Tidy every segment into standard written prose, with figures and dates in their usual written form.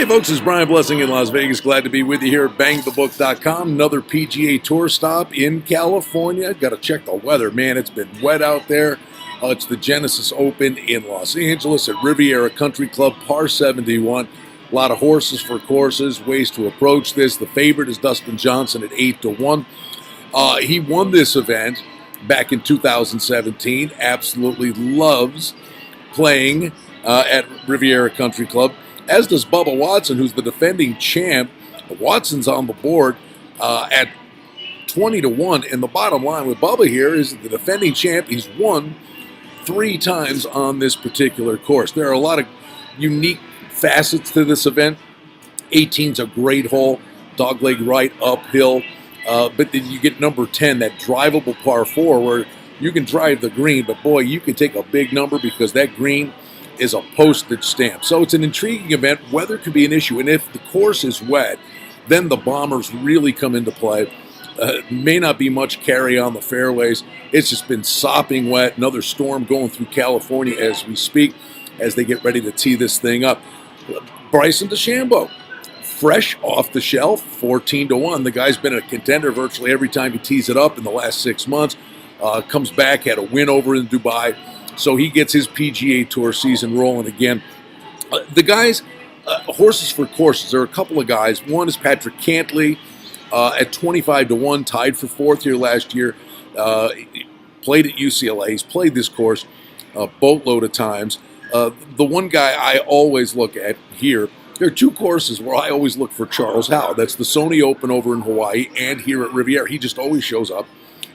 Hey folks, it's Brian Blessing in Las Vegas. Glad to be with you here at BangTheBook.com. Another PGA Tour stop in California. Got to check the weather. Man, it's been wet out there. It's the Genesis Open in Los Angeles at Riviera Country Club, par 71. A lot of horses for courses, ways to approach this. The favorite is Dustin Johnson at 8-1. He won this event back in 2017. Absolutely loves playing at Riviera Country Club, as does Bubba Watson, who's the defending champ. Watson's on the board at 20-1. And the bottom line with Bubba here is the defending champ. He's won 3 times on this particular course. There are a lot of unique facets to this event. 18's a great hole, dogleg right uphill. But then you get number 10, that drivable par 4, where you can drive the green, but boy, you can take a big number because that green is a postage stamp. So it's an intriguing event. Weather could be an issue, and if the course is wet, then the bombers really come into play. May not be much carry on the fairways. It's just been sopping wet. Another storm going through California as we speak, as they get ready to tee this thing up. Bryson DeChambeau, fresh off the shelf, 14-1. The guy's been a contender virtually every time he tees it up in the last 6 months. Comes back, had a win over in Dubai. So he gets his PGA Tour season rolling again. The guys, horses for courses, there are a couple of guys. One is Patrick Cantlay at 25-1, tied for 4th here last year. Played at UCLA. He's played this course a boatload of times. The one guy I always look at here, there are 2 courses where I always look for Charles Howell. That's the Sony Open over in Hawaii and here at Riviera. He just always shows up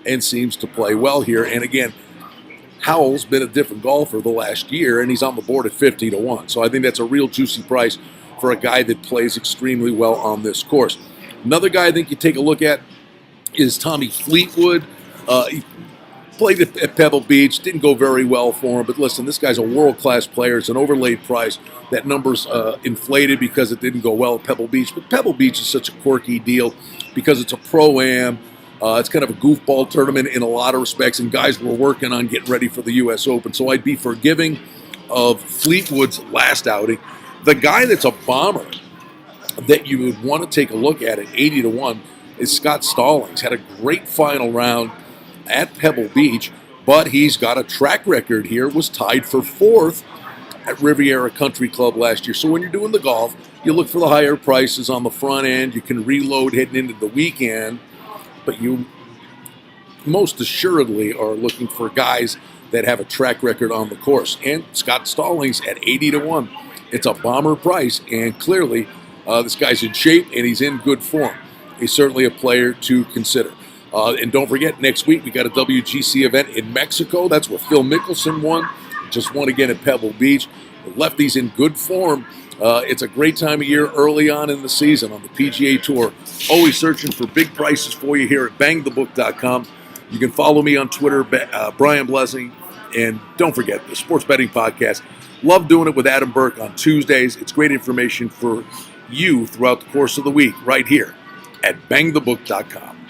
and seems to play well here. And again, Howell's been a different golfer the last year, and he's on the board at 50-1. So I think that's a real juicy price for a guy that plays extremely well on this course. Another guy I think you take a look at is Tommy Fleetwood. He played at Pebble Beach, didn't go very well for him, but listen, this guy's a world-class player. It's an overlaid price. That number's inflated because it didn't go well at Pebble Beach, but Pebble Beach is such a quirky deal because it's a pro-am. It's kind of a goofball tournament in a lot of respects, and guys were working on getting ready for the U.S. Open, so I'd be forgiving of Fleetwood's last outing. The guy that's a bomber that you would want to take a look at 80-1 is Scott Stallings. Had a great final round at Pebble Beach, but he's got a track record here, was tied for 4th at Riviera Country Club last year. So when you're doing the golf, you look for the higher prices on the front end. You can reload heading into the weekend, but you most assuredly are looking for guys that have a track record on the course. And Scott Stallings at 80-1. It's a bomber price, and clearly this guy's in shape and he's in good form. He's certainly a player to consider. And don't forget, next week we got a WGC event in Mexico. That's where Phil Mickelson won. Just won again at Pebble Beach. The lefty's in good form. It's a great time of year early on in the season on the PGA Tour. Always searching for big prices for you here at BangTheBook.com. You can follow me on Twitter, Brian Blessing. And don't forget, the Sports Betting Podcast. Love doing it with Adam Burke on Tuesdays. It's great information for you throughout the course of the week right here at BangTheBook.com.